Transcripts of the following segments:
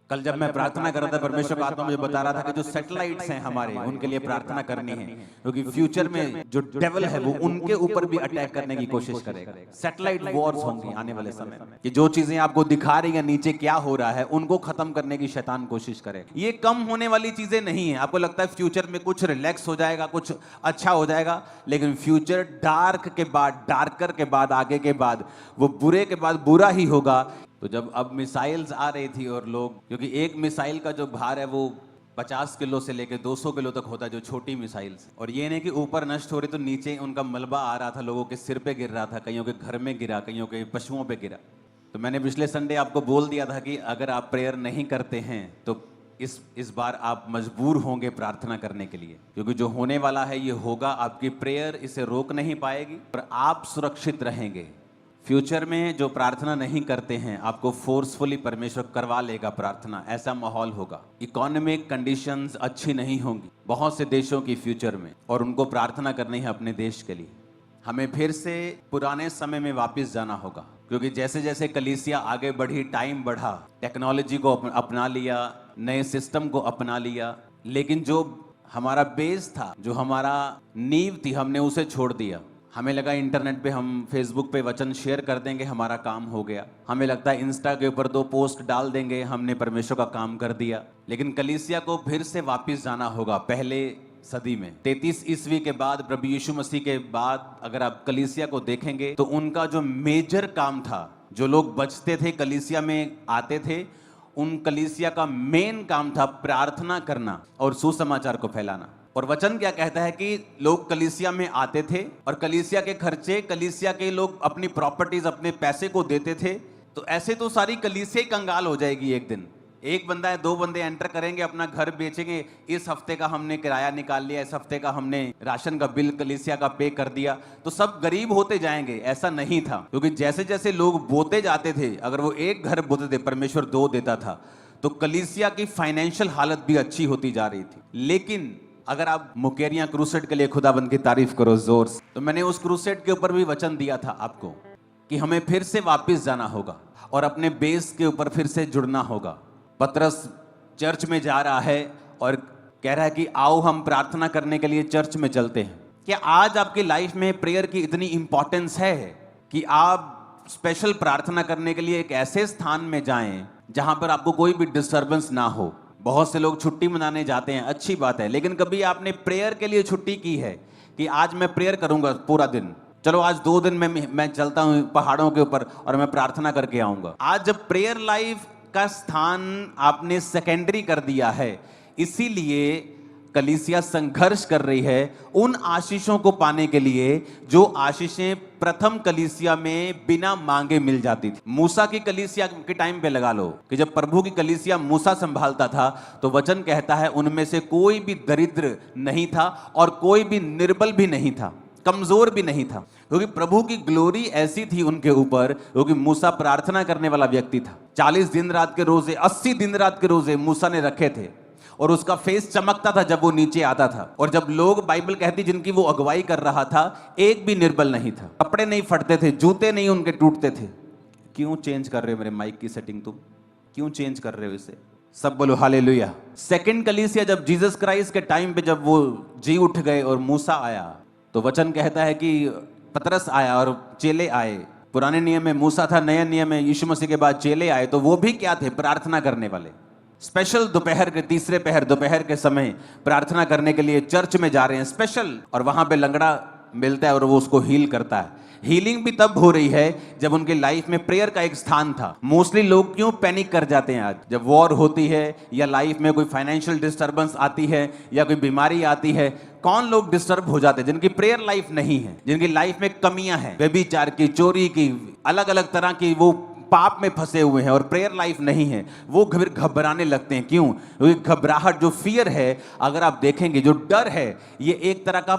कल जब मैं प्रार्थना कर रहा था, परमेश्वर का आत्मा मुझे बता रहा था कि जो सैटेलाइट्स हैं हमारे, उनके लिए प्रार्थना करनी है, क्योंकि फ्यूचर में जो डेविल है वो उनके ऊपर भी अटैक करने की कोशिश करेगा। सैटेलाइट वॉर्स होंगी आने वाले समय में, कि जो चीजें आपको दिखा रही है नीचे क्या हो रहा है, उनको खत्म करने की शैतान कोशिश करेगा। ये कम होने वाली चीजें नहीं है। आपको लगता है फ्यूचर में कुछ रिलैक्स हो जाएगा, कुछ अच्छा हो जाएगा, लेकिन फ्यूचर डार्क के बाद, डार्कर के बाद, आगे के बाद, वो बुरे के बाद बुरा ही होगा। तो जब अब मिसाइल्स आ रही थी और लोग, क्योंकि एक मिसाइल का जो भार है वो 50 किलो से लेकर 200 किलो तक होता है, जो छोटी मिसाइल्स, और ये नहीं कि ऊपर नष्ट हो रही तो नीचे उनका मलबा आ रहा था, लोगों के सिर पे गिर रहा था, कईयों के घर में गिरा, कईयों के पशुओं पे गिरा। तो मैंने पिछले संडे आपको बोल दिया था कि अगर आप प्रेयर नहीं करते हैं तो इस बार आप मजबूर होंगे प्रार्थना करने के लिए, क्योंकि जो होने वाला है ये होगा। आपकी प्रेयर इसे रोक नहीं पाएगी और आप सुरक्षित रहेंगे। फ्यूचर में जो प्रार्थना नहीं करते हैं, आपको फोर्सफुली परमेश्वर करवा लेगा प्रार्थना, ऐसा माहौल होगा। इकोनॉमिक कंडीशंस अच्छी नहीं होंगी बहुत से देशों की फ्यूचर में, और उनको प्रार्थना करनी है अपने देश के लिए। हमें फिर से पुराने समय में वापस जाना होगा, क्योंकि जैसे जैसे कलीसिया आगे बढ़ी, टाइम बढ़ा, टेक्नोलॉजी को अपना लिया, नए सिस्टम को अपना लिया, लेकिन जो हमारा बेस था, जो हमारा नींव थी, हमने उसे छोड़ दिया। हमें लगा इंटरनेट पे हम फेसबुक पे वचन शेयर कर देंगे, हमारा काम हो गया। हमें लगता है इंस्टा के ऊपर 2 पोस्ट डाल देंगे, हमने परमेश्वर का काम कर दिया। लेकिन कलीसिया को फिर से वापस जाना होगा पहले सदी में। 33 ईस्वी के बाद, प्रभु यीशु मसीह के बाद अगर आप कलीसिया को देखेंगे तो उनका जो मेजर काम था, जो लोग बचते थे कलीसिया में आते थे, उन कलीसिया का मेन काम था प्रार्थना करना और सुसमाचार को फैलाना। और वचन क्या कहता है कि लोग कलीसिया में आते थे और कलीसिया के खर्चे, कलीसिया के लोग अपनी प्रॉपर्टीज, अपने पैसे को देते थे। तो ऐसे तो सारी कलीसिया ही कंगाल हो जाएगी एक दिन। एक बंदा है, 2 बंदे एंटर करेंगे, अपना घर बेचेंगे, इस हफ्ते का हमने किराया निकाल लिया, इस हफ्ते का हमने राशन का बिल कलीसिया का पे कर दिया, तो सब गरीब होते जाएंगे। ऐसा नहीं था, क्योंकि जैसे जैसे लोग बोते जाते थे, अगर वो एक घर बोते थे, परमेश्वर 2 देता था, तो कलीसिया की फाइनेंशियल हालत भी अच्छी होती जा रही थी। लेकिन अगर आप मुकेरिया क्रूसेड के लिए खुदाबंद की तारीफ करो जोर से, तो मैंने उस क्रूसेड के ऊपर भी वचन दिया था आपको कि हमें फिर से वापस जाना होगा और अपने बेस के ऊपर फिर से जुड़ना होगा। पतरस चर्च में जा रहा है और कह रहा है कि आओ हम प्रार्थना करने के लिए चर्च में चलते हैं। क्या आज आपकी लाइफ में प्रेयर की इतनी इंपॉर्टेंस है कि आप स्पेशल प्रार्थना करने के लिए एक ऐसे स्थान में जाएं जहां पर आपको कोई भी डिस्टर्बेंस ना हो? बहुत से लोग छुट्टी मनाने जाते हैं, अच्छी बात है, लेकिन कभी आपने प्रेयर के लिए छुट्टी की है कि आज मैं प्रेयर करूंगा पूरा दिन, चलो आज 2 दिन में मैं चलता हूं पहाड़ों के ऊपर और मैं प्रार्थना करके आऊंगा? आज जब प्रेयर लाइफ का स्थान आपने सेकेंडरी कर दिया है, इसीलिए कलीसिया संघर्ष कर रही है उन आशीषों को पाने के लिए जो आशीषें प्रथम कलीसिया में बिना मांगे मिल जाती थी। मूसा की कलीसिया के टाइम पे लगा लो कि जब प्रभु की कलीसिया मूसा संभालता था, तो वचन कहता है उनमें से कोई भी दरिद्र नहीं था और कोई भी निर्बल भी नहीं था, कमजोर भी नहीं था, क्योंकि प्रभु की ग्लोरी ऐसी थी उनके ऊपर, क्योंकि मूसा प्रार्थना करने वाला व्यक्ति था। 40 दिन रात के रोजे, 80 दिन रात के रोजे मूसा ने रखे थे और उसका फेस चमकता था जब वो नीचे आता था। और जब लोग, बाइबल कहती जिनकी वो अगुवाई कर रहा था, एक भी निर्बल नहीं था, कपड़े नहीं फटते थे, जूते नहीं उनके टूटते थे। क्यों चेंज कर रहे हो मेरे माइक की सेटिंग? तुम क्यों चेंज कर रहे हो इसे? सब बोलो हालेलुया। सेकंड कलीसिया जब जीसस क्राइस्ट के टाइम पे जब वो जी उठ गए और मूसा आया, तो वचन कहता है कि पतरस आया और चेले आए। पुराने नियम में मूसा था, नए नियम में यीशु मसीह के बाद चेले आए, तो वो भी क्या थे? प्रार्थना करने वाले। स्पेशल दोपहर के, तीसरे पहर, दोपहर के समय प्रार्थना करने के लिए चर्च में जा रहे हैं स्पेशल, और वहां पे लंगड़ा मिलता है और वो उसको हील करता है। हीलिंग भी तब हो रही है जब उनकी लाइफ में प्रेयर का एक स्थान था। मोस्टली लोग क्यों पैनिक कर जाते हैं आज? जब वॉर होती है या लाइफ में कोई फाइनेंशियल डिस्टर्बेंस आती है या कोई बीमारी आती है, कौन लोग डिस्टर्ब हो जाते हैं? जिनकी प्रेयर लाइफ नहीं है, जिनकी लाइफ में कमियां हैं, व्यभिचार की, चोरी की, अलग अलग तरह की, वो पाप में फंसे हुए हैं और प्रेयर लाइफ नहीं है, वो फिर घबराने लगते हैं। क्यों? क्योंकि घबराहट, जो फियर है, अगर आप देखेंगे, जो डर है, ये एक तरह का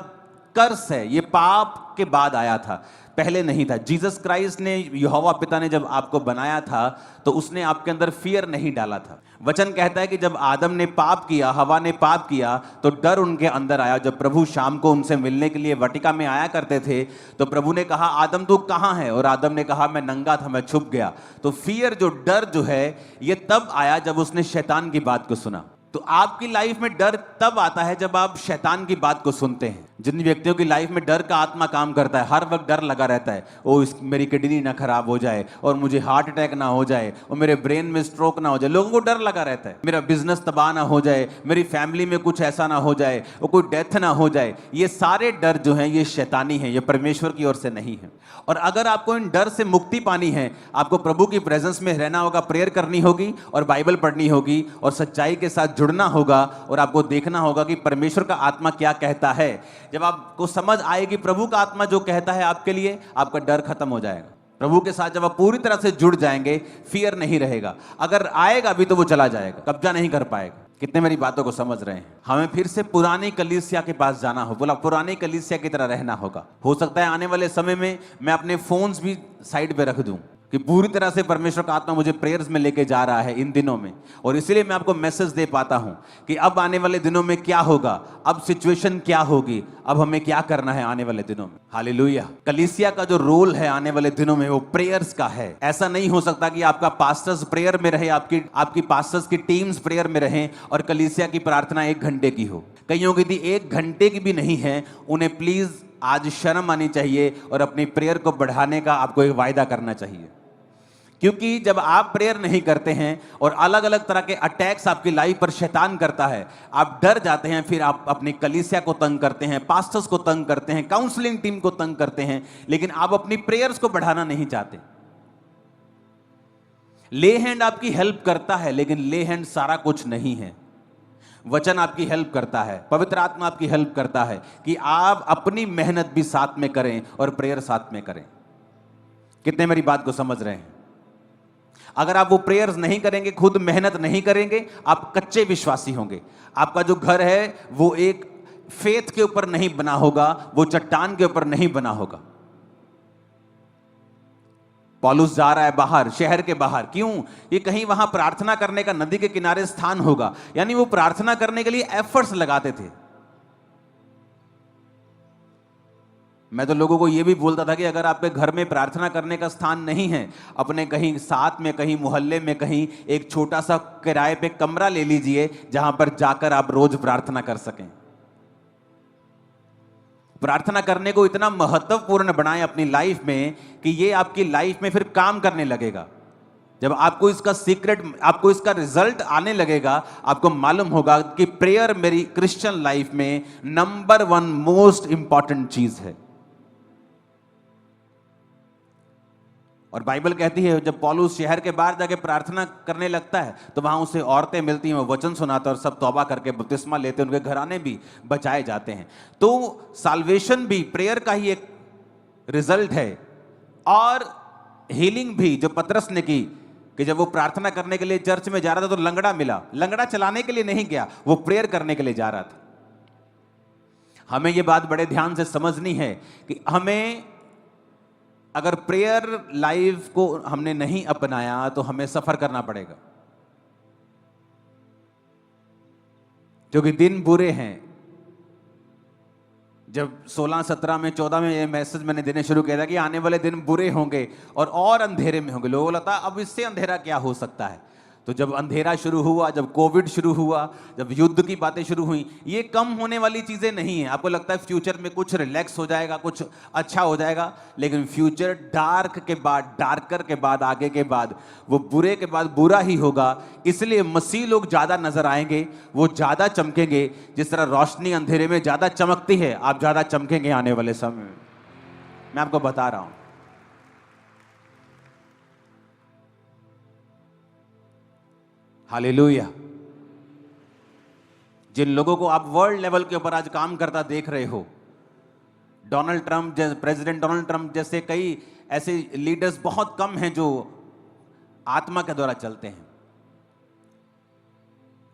कर्स है, ये पाप के बाद आया था। पहले नहीं था। जीसस क्राइस्ट ने, यहोवा पिता ने जब आपको बनाया था तो उसने आपके अंदर फियर नहीं डाला था। वचन कहता है कि जब आदम ने पाप किया, हवा ने पाप किया, तो डर उनके अंदर आया। जब प्रभु शाम को उनसे मिलने के लिए वाटिका में आया करते थे तो प्रभु ने कहा, आदम तू कहाँ है? और आदम ने कहा, मैं नंगा था, मैं छुप गया। तो फियर, जो डर जो है, ये तब आया जब उसने शैतान की बात को सुना। तो आपकी लाइफ में डर तब आता है जब आप शैतान की बात को सुनते हैं। जिन व्यक्तियों की लाइफ में डर का आत्मा काम करता है, हर वक्त डर लगा रहता है, ओ मेरी किडनी ना खराब हो जाए, और मुझे हार्ट अटैक ना हो जाए, और मेरे ब्रेन में स्ट्रोक ना हो जाए। लोगों को डर लगा रहता है, मेरा बिजनेस तबाह ना हो जाए, मेरी फैमिली में कुछ ऐसा ना हो जाए, और कोई डेथ ना हो जाए। ये सारे डर जो हैं ये शैतानी हैं, ये परमेश्वर की ओर से नहीं है। और अगर आपको इन डर से मुक्ति पानी है, आपको प्रभु की प्रेजेंस में रहना होगा, प्रेयर करनी होगी और बाइबल पढ़नी होगी और सच्चाई के साथ जुड़ना होगा, और आपको देखना होगा कि परमेश्वर का आत्मा क्या कहता है। जब आपको समझ आएगी प्रभु का आत्मा जो कहता है आपके लिए, आपका डर खत्म हो जाएगा। प्रभु के साथ जब आप पूरी तरह से जुड़ जाएंगे, फियर नहीं रहेगा। अगर आएगा भी तो वो चला जाएगा, कब्जा नहीं कर पाएगा। कितने मेरी बातों को समझ रहे हैं? हमें फिर से पुरानी कलीसिया के पास जाना हो, बोला पुरानी कलीसिया की तरह रहना होगा। हो सकता है आने वाले समय में मैं अपने फोन्स भी साइड पे रख दूं कि पूरी तरह से परमेश्वर का आत्मा मुझे प्रेयर्स में लेके जा रहा है इन दिनों में, और इसीलिए मैं आपको मैसेज दे पाता हूं कि अब आने वाले दिनों में क्या होगा, अब सिचुएशन क्या होगी, अब हमें क्या करना है आने वाले दिनों में। हालेलुया। कलीसिया का जो रोल है आने वाले दिनों में वो प्रेयर्स का है। ऐसा नहीं हो सकता कि आपका पास्टर्स प्रेयर में रहे, आपकी पास्टर्स की टीम्स प्रेयर में रहें और कलीसिया की प्रार्थना 1 घंटे की हो। कईयों की दी 1 घंटे की भी नहीं है। उन्हें प्लीज आज शर्म आनी चाहिए और अपनी प्रेयर को बढ़ाने का आपको एक वायदा करना चाहिए। क्योंकि जब आप प्रेयर नहीं करते हैं और अलग अलग तरह के अटैक्स आपकी लाइफ पर शैतान करता है, आप डर जाते हैं, फिर आप अपनी कलीसिया को तंग करते हैं, पास्टर्स को तंग करते हैं, काउंसलिंग टीम को तंग करते हैं, लेकिन आप अपनी प्रेयर्स को बढ़ाना नहीं चाहते। ले हैंड आपकी हेल्प करता है, लेकिन ले हैंड सारा कुछ नहीं है। वचन आपकी हेल्प करता है, पवित्र आत्मा आपकी हेल्प करता है कि आप अपनी मेहनत भी साथ में करें और प्रेयर साथ में करें। कितने मेरी बात को समझ रहे हैं? अगर आप वो प्रेयर्स नहीं करेंगे, खुद मेहनत नहीं करेंगे, आप कच्चे विश्वासी होंगे। आपका जो घर है वो एक फेथ के ऊपर नहीं बना होगा, वो चट्टान के ऊपर नहीं बना होगा। पौलुस जा रहा है बाहर, शहर के बाहर, क्यों? ये कहीं वहां प्रार्थना करने का नदी के किनारे स्थान होगा, यानी वो प्रार्थना करने के लिए एफर्ट्स लगाते थे। मैं तो लोगों को यह भी बोलता था कि अगर आपके घर में प्रार्थना करने का स्थान नहीं है, अपने कहीं साथ में, कहीं मोहल्ले में, कहीं एक छोटा सा किराए पे कमरा ले लीजिए जहां पर जाकर आप रोज प्रार्थना कर सकें। प्रार्थना करने को इतना महत्वपूर्ण बनाएं अपनी लाइफ में कि ये आपकी लाइफ में फिर काम करने लगेगा। जब आपको इसका सीक्रेट, आपको इसका रिजल्ट आने लगेगा, आपको मालूम होगा कि प्रेयर मेरी क्रिश्चियन लाइफ में नंबर 1 मोस्ट इंपॉर्टेंट चीज है। और बाइबल कहती है जब पौलुस शहर के बाहर जाके प्रार्थना करने लगता है तो वहां उसे औरतें मिलती हैं, वो वचन सुनाता और सब तौबा करके बपतिस्मा लेते हैं, उनके घराने भी बचाए जाते हैं। तो साल्वेशन भी प्रेयर का ही एक रिजल्ट है, और हीलिंग भी जो पतरस ने की, कि जब वो प्रार्थना करने के लिए चर्च में जा रहा था तो लंगड़ा मिला। लंगड़ा चलाने के लिए नहीं गया, वो प्रेयर करने के लिए जा रहा था। हमें ये बात बड़े ध्यान से समझनी है कि हमें अगर प्रेयर लाइफ को हमने नहीं अपनाया तो हमें सफर करना पड़ेगा, क्योंकि दिन बुरे हैं। जब 16, 17 में, 14 में ये मैसेज मैंने देने शुरू किया था कि आने वाले दिन बुरे होंगे और अंधेरे में होंगे। लोगों को लगता अब इससे अंधेरा क्या हो सकता है। तो जब अंधेरा शुरू हुआ, जब कोविड शुरू हुआ, जब युद्ध की बातें शुरू हुई, ये कम होने वाली चीजें नहीं है। आपको लगता है फ्यूचर में कुछ रिलैक्स हो जाएगा, कुछ अच्छा हो जाएगा, लेकिन फ्यूचर डार्क के बाद, डार्कर के बाद, आगे के बाद, वो बुरे के बाद बुरा ही होगा। इसलिए मसीह लोग ज्यादा नजर आएंगे, वो ज्यादा चमकेंगे। जिस तरह रोशनी अंधेरे में ज्यादा चमकती है, आप ज्यादा चमकेंगे आने वाले समय में। मैं आपको बता रहा हूं। हालेलुया। जिन लोगों को आप वर्ल्ड लेवल के ऊपर आज काम करता देख रहे हो, Donald Trump, president Donald Trump जैसे कई ऐसे लीडर्स बहुत कम हैं जो आत्मा के द्वारा चलते हैं।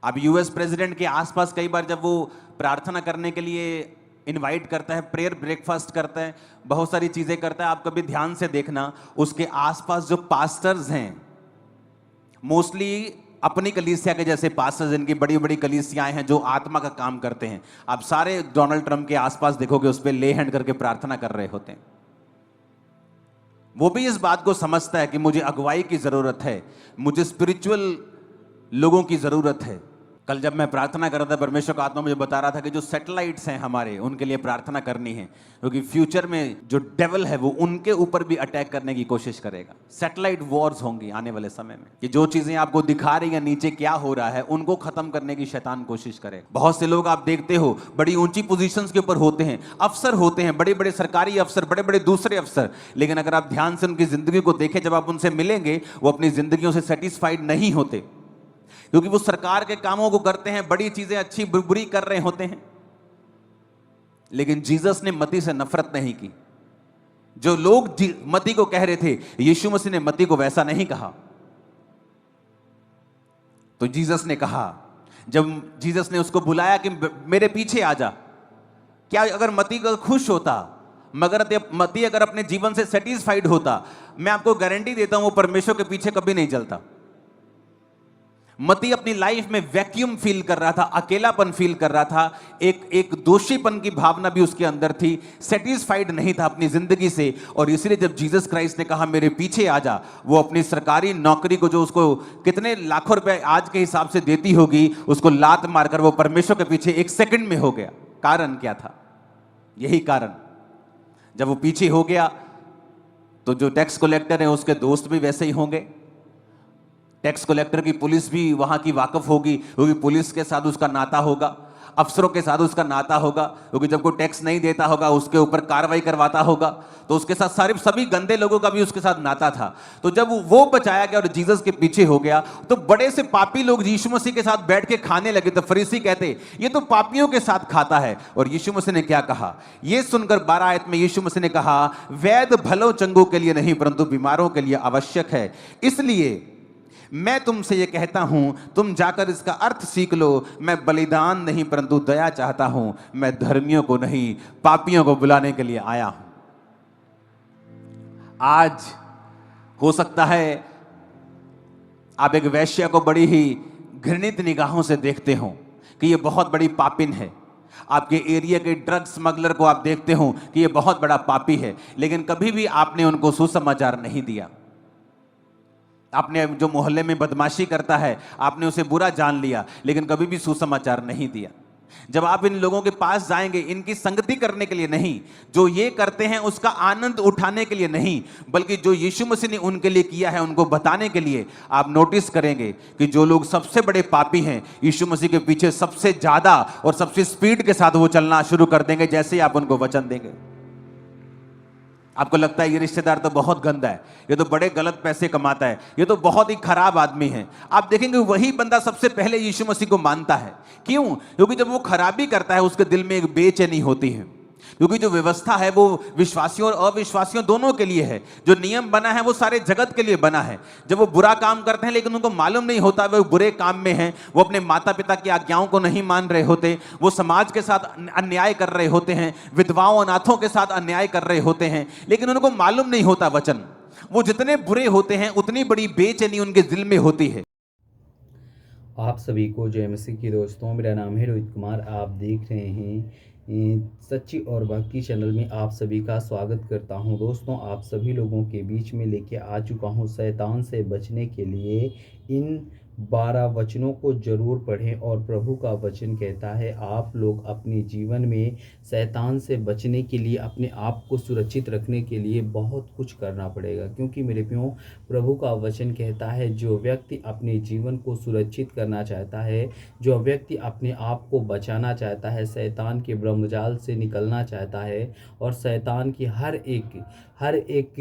अब यूएस प्रेसिडेंट के आसपास कई बार जब वो प्रार्थना करने के लिए इनवाइट करता है, प्रेयर ब्रेकफास्ट करता है, बहुत सारी चीजें करता है। आप कभी ध्यान से देखना, उसके आसपास जो पास्टर्स हैं, मोस्टली अपनी कलीसिया के जैसे पास्टर्स, जिनकी बड़ी बड़ी कलीसियाएं हैं, जो आत्मा का काम करते हैं, आप सारे डोनाल्ड ट्रंप के आसपास देखोगे उस पर ले हैंड करके प्रार्थना कर रहे होते हैं। वो भी इस बात को समझता है कि मुझे अगुवाई की जरूरत है, मुझे स्पिरिचुअल लोगों की जरूरत है। कल जब मैं प्रार्थना कर रहा था, परमेश्वर का आत्मा मुझे बता रहा था कि जो सैटेलाइट्स हैं हमारे, उनके लिए प्रार्थना करनी है, क्योंकि फ्यूचर में जो डेविल है वो उनके ऊपर भी अटैक करने की कोशिश करेगा। सैटेलाइट वॉर्स होंगी आने वाले समय में, कि जो चीजें आपको दिखा रही है नीचे क्या हो रहा है, उनको खत्म करने की शैतान कोशिश करेगा। बहुत से लोग आप देखते हो बड़ी ऊंची पोजीशंस के ऊपर होते हैं, अफसर होते हैं, बड़े बड़े सरकारी अफसर, बड़े बड़े दूसरे अफसर, लेकिन अगर आप ध्यान से उनकी जिंदगी को देखें, जब आप उनसे मिलेंगे, वो अपनी जिंदगियों से सेटिस्फाइड नहीं होते, क्योंकि वो सरकार के कामों को करते हैं, बड़ी चीजें अच्छी बुरी कर रहे होते हैं। लेकिन जीसस ने मती से नफरत नहीं की। जो लोग मती को कह रहे थे, यीशु मसीह ने मती को वैसा नहीं कहा। तो जीसस ने कहा, जब जीसस ने उसको बुलाया कि मेरे पीछे आ जा, क्या अगर मती को खुश होता, मगर मती अगर अपने जीवन से सेटिस्फाइड होता, मैं आपको गारंटी देता हूं वो परमेश्वर के पीछे कभी नहीं चलता। मती अपनी लाइफ में वैक्यूम फील कर रहा था, अकेलापन फील कर रहा था, एक दोषीपन की भावना भी उसके अंदर थी, सेटिस्फाइड नहीं था अपनी जिंदगी से। और इसलिए जब जीसस क्राइस्ट ने कहा मेरे पीछे आ जा, वो अपनी सरकारी नौकरी को, जो उसको कितने लाखों रुपए आज के हिसाब से देती होगी, उसको लात मारकर वो परमेश्वर के पीछे एक सेकंड में हो गया। कारण क्या था? यही कारण, जब वो पीछे हो गया तो जो टैक्स कलेक्टर है उसके दोस्त भी वैसे ही होंगे, टैक्स कलेक्टर की पुलिस भी वहां की वाकफ होगी, क्योंकि पुलिस के साथ उसका नाता होगा, अफसरों के साथ उसका नाता होगा, क्योंकि जब कोई टैक्स नहीं देता होगा उसके ऊपर कार्रवाई करवाता होगा, तो उसके साथ सारे सभी गंदे लोगों का भी उसके साथ नाता था। तो जब वो बचाया गया और जीसस के पीछे हो गया, तो बड़े से पापी लोग यीशु मसीह के साथ बैठ के खाने लगे। तो फरीसी कहते ये तो पापियों के साथ खाता है। और यीशु मसीह ने क्या कहा, ये सुनकर 12 आयत में यीशु मसीह ने कहा, वैद्य भलो चंगों के लिए नहीं परंतु बीमारों के लिए आवश्यक है। इसलिए मैं तुमसे ये कहता हूं, तुम जाकर इसका अर्थ सीख लो, मैं बलिदान नहीं परंतु दया चाहता हूं, मैं धर्मियों को नहीं पापियों को बुलाने के लिए आया हूं। आज हो सकता है आप एक वैश्या को बड़ी ही घृणित निगाहों से देखते हो कि ये बहुत बड़ी पापिन है, आपके एरिया के ड्रग स्मगलर को आप देखते हो कि ये बहुत बड़ा पापी है, लेकिन कभी भी आपने उनको सुसमाचार नहीं दिया। आपने जो मोहल्ले में बदमाशी करता है आपने उसे बुरा जान लिया, लेकिन कभी भी सुसमाचार नहीं दिया। जब आप इन लोगों के पास जाएंगे, इनकी संगति करने के लिए नहीं, जो ये करते हैं उसका आनंद उठाने के लिए नहीं, बल्कि जो यीशु मसीह ने उनके लिए किया है उनको बताने के लिए, आप नोटिस करेंगे कि जो लोग सबसे बड़े पापी हैं, यीशु मसीह के पीछे सबसे ज्यादा और सबसे स्पीड के साथ वो चलना शुरू कर देंगे जैसे ही आप उनको वचन देंगे। आपको लगता है ये रिश्तेदार तो बहुत गंदा है, ये तो बड़े गलत पैसे कमाता है, ये तो बहुत ही खराब आदमी है, आप देखेंगे वही बंदा सबसे पहले यीशु मसीह को मानता है। क्यों? क्योंकि जब वो खराबी करता है उसके दिल में एक बेचैनी होती है, क्योंकि जो व्यवस्था है वो विश्वासियों और अविश्वासियों दोनों के लिए है। जो नियम बना है वो सारे जगत के लिए बना है। जब वो बुरा काम करते हैं लेकिन उनको मालूम नहीं होता वो बुरे काम में हैं, वो अपने माता पिता की आज्ञाओं को नहीं मान रहे होते, वो समाज के साथ अन्याय कर रहे होते हैं, विधवाओं अनाथों के साथ अन्याय कर रहे होते हैं, लेकिन उनको मालूम नहीं होता वचन। वो जितने बुरे होते हैं उतनी बड़ी बेचैनी उनके दिल में होती है। आप सभी को जय मसीह की दोस्तों, मेरा नाम है रोहित कुमार। आप देख रहे हैं सच्ची और भक्ति चैनल में आप सभी का स्वागत करता हूं। दोस्तों, आप सभी लोगों के बीच में लेके आ चुका हूं शैतान से बचने के लिए इन 12 वचनों को जरूर पढ़ें। और प्रभु का वचन कहता है आप लोग अपने जीवन में शैतान से बचने के लिए, अपने आप को सुरक्षित रखने के लिए बहुत कुछ करना पड़ेगा, क्योंकि मेरे प्रियो प्रभु का वचन कहता है जो व्यक्ति अपने जीवन को सुरक्षित करना चाहता है, जो व्यक्ति अपने आप को बचाना चाहता है, शैतान के ब्रह्मजाल से निकलना चाहता है और शैतान की हर एक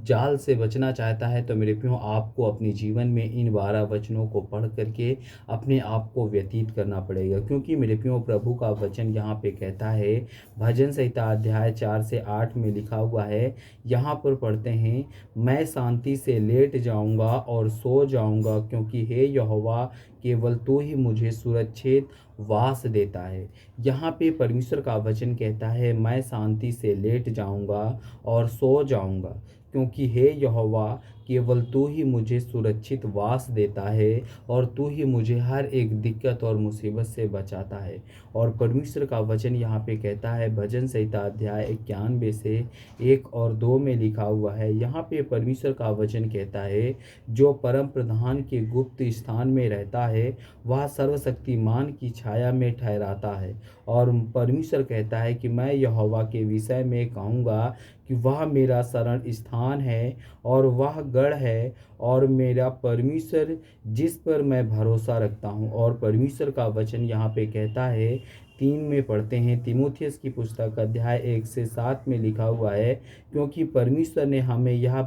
जाल से बचना चाहता है, तो मेरे प्रियो आपको अपने जीवन में इन 12 वचनों को पढ़ करके अपने आप को व्यतीत करना पड़ेगा। क्योंकि मेरे प्रियो प्रभु का वचन यहाँ पे कहता है, भजन संहिता अध्याय 4 से 8 में लिखा हुआ है, यहाँ पर पढ़ते हैं, मैं शांति से लेट जाऊँगा और सो जाऊँगा, क्योंकि हे यहोवा केवल तू ही मुझे सुरक्षित वास देता है। यहाँ पे परमेश्वर का वचन कहता है, मैं शांति से लेट जाऊँगा और सो जाऊँगा, क्योंकि हे यहोवा केवल तू ही मुझे सुरक्षित वास देता है और तू ही मुझे हर एक दिक्कत और मुसीबत से बचाता है। और परमेश्वर का वचन यहाँ पे कहता है, भजन संहिता अध्याय 91 से 1 और 2 में लिखा हुआ है, यहाँ पे परमेश्वर का वचन कहता है, जो परम प्रधान के गुप्त स्थान में रहता है वह सर्वशक्तिमान की छाया में ठहराता है। और परमेश्वर कहता है कि मैं यहोवा के विषय में कहूँगा कि वह मेरा शरण स्थान है और वह गढ़ है और मेरा परमेश्वर जिस पर मैं भरोसा रखता हूँ। और परमेश्वर का वचन यहाँ पे कहता है, 3 में पढ़ते हैं, तीमुथियुस की पुस्तक अध्याय 1 से 7 में लिखा हुआ है, क्योंकि परमेश्वर ने हमें यह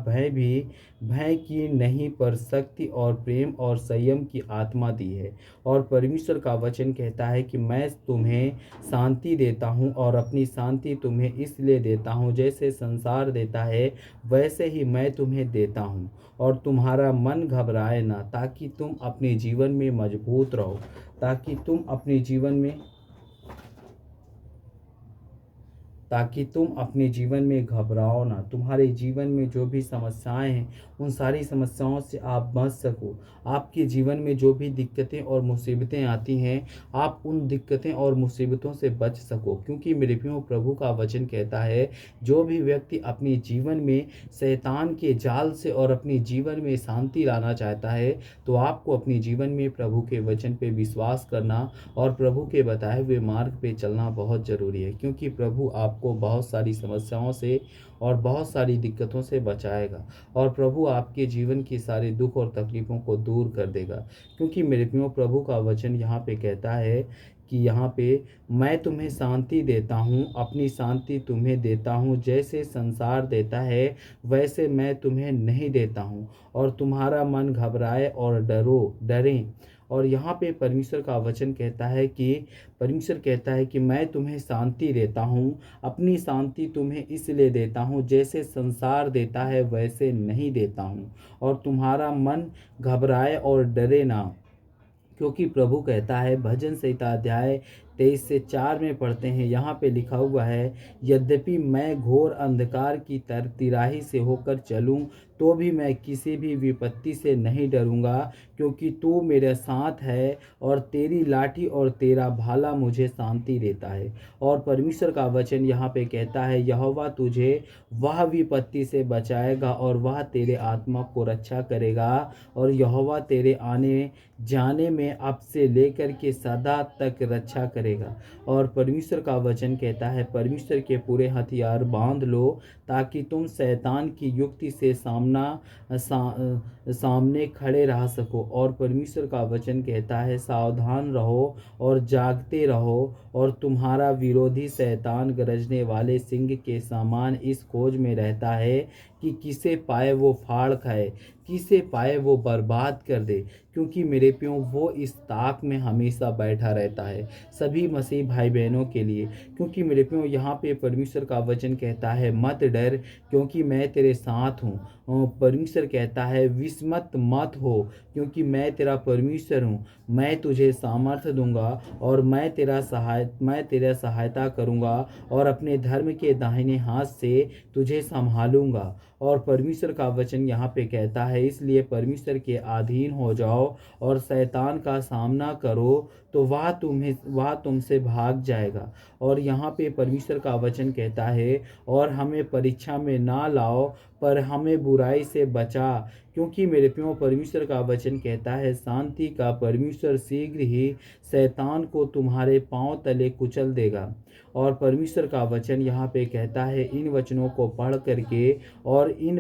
भय की नहीं पर शक्ति और प्रेम और संयम की आत्मा दी है। और परमेश्वर का वचन कहता है कि मैं तुम्हें शांति देता हूँ और अपनी शांति तुम्हें इसलिए देता हूँ, जैसे संसार देता है वैसे ही मैं तुम्हें देता हूँ। और तुम्हारा मन घबराए ना, ताकि तुम अपने जीवन में मजबूत रहो, ताकि तुम अपने जीवन में घबराओ ना। तुम्हारे जीवन में जो भी समस्याएं हैं उन सारी समस्याओं से आप बच सको। आपके जीवन में जो भी दिक्कतें और मुसीबतें आती हैं, आप उन दिक्कतें और मुसीबतों से बच सको। क्योंकि मेरे प्रियो प्रभु का वचन कहता है, जो भी व्यक्ति अपने जीवन में शैतान के जाल से और अपने जीवन में शांति लाना चाहता है, तो आपको अपने जीवन में प्रभु के वचन पे विश्वास करना और प्रभु के बताए हुए मार्ग पे चलना बहुत ज़रूरी है। क्योंकि प्रभु आपको बहुत सारी समस्याओं से और बहुत सारी दिक्कतों से बचाएगा और प्रभु आपके जीवन की सारे दुख और तकलीफ़ों को दूर कर देगा। क्योंकि मेरे प्रियो प्रभु का वचन यहाँ पे कहता है कि यहाँ पे, मैं तुम्हें शांति देता हूँ, अपनी शांति तुम्हें देता हूँ, जैसे संसार देता है वैसे मैं तुम्हें नहीं देता हूँ, और तुम्हारा मन घबराए और डरे। और यहाँ पे परमेश्वर का वचन कहता है कि परमेश्वर कहता है कि मैं तुम्हें शांति देता हूँ, अपनी शांति तुम्हें इसलिए देता हूँ, जैसे संसार देता है वैसे नहीं देता हूँ, और तुम्हारा मन घबराए और डरे ना। क्योंकि प्रभु कहता है, भजन संहिता अध्याय 23 से 4 में पढ़ते हैं, यहाँ पे लिखा हुआ है, यद्यपि मैं घोर अंधकार की तिराही से होकर चलूँ, तो भी मैं किसी भी विपत्ति से नहीं डरूंगा, क्योंकि तू मेरे साथ है और तेरी लाठी और तेरा भाला मुझे शांति देता है। और परमेश्वर का वचन यहाँ पे कहता है, यहोवा तुझे वह विपत्ति से बचाएगा और वह तेरे आत्मा को रक्षा करेगा, और यहोवा तेरे आने जाने में अब से लेकर के सदा तक रक्षा करेगा। और परमेश्वर का वचन कहता है, परमेश्वर के पूरे हथियार बांध लो, ताकि तुम शैतान की युक्ति से सामने खड़े रह सको। और परमेश्वर का वचन कहता है, सावधान रहो और जागते रहो, और तुम्हारा विरोधी शैतान गरजने वाले सिंह के समान इस खोज में रहता है कि किसे पाए वो फाड़ खाए, किसे पाए वो बर्बाद कर दे। क्योंकि मेरे प्यों वो इस ताक में हमेशा बैठा रहता है सभी मसीह भाई बहनों के लिए। क्योंकि मेरे प्यों यहाँ पे परमेश्वर का वचन कहता है, मत डर, क्योंकि मैं तेरे साथ हूँ। परमेश्वर कहता है, विस्मत मत हो, क्योंकि मैं तेरा परमेश्वर हूँ। मैं तुझे सामर्थ्य दूंगा और मैं तेरा सहायता करूँगा और अपने धर्म के दाहिने हाथ से तुझे संभालूंगा। और परमेश्वर का वचन यहाँ पे कहता है, इसलिए परमेश्वर के अधीन हो जाओ और शैतान का सामना करो, तो वह तुमसे भाग जाएगा। और यहाँ पे परमेश्वर का वचन कहता है, और हमें परीक्षा में ना लाओ, पर हमें बुराई से बचा। क्योंकि मेरे प्यों परमेश्वर का वचन कहता है, शांति का परमेश्वर शीघ्र ही शैतान को तुम्हारे पांव तले कुचल देगा। और परमेश्वर का वचन यहाँ पे कहता है, इन वचनों को पढ़ करके और इन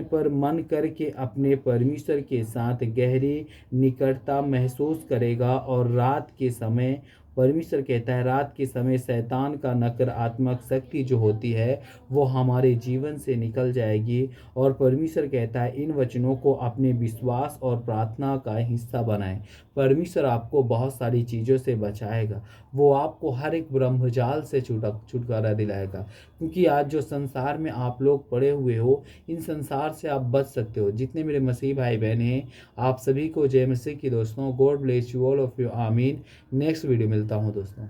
पर मन करके अपने परमेश्वर के साथ गहरी निकटता महसूस करेगा, और रात के समय परमेश्वर कहता है रात के समय शैतान का नकारात्मक शक्ति जो होती है वो हमारे जीवन से निकल जाएगी। और परमेश्वर कहता है इन वचनों को अपने विश्वास और प्रार्थना का हिस्सा बनाएं। परमेश्वर आपको बहुत सारी चीज़ों से बचाएगा, वो आपको हर एक ब्रह्मजाल से छुटकारा दिलाएगा। क्योंकि आज जो संसार में आप लोग पड़े हुए हो, इन संसार से आप बच सकते हो। जितने मेरे मसीह भाई बहन हैं, आप सभी को जय मसीह की दोस्तों। God bless you all of you, आमीन। नेक्स्ट वीडियो मिलता हूँ दोस्तों।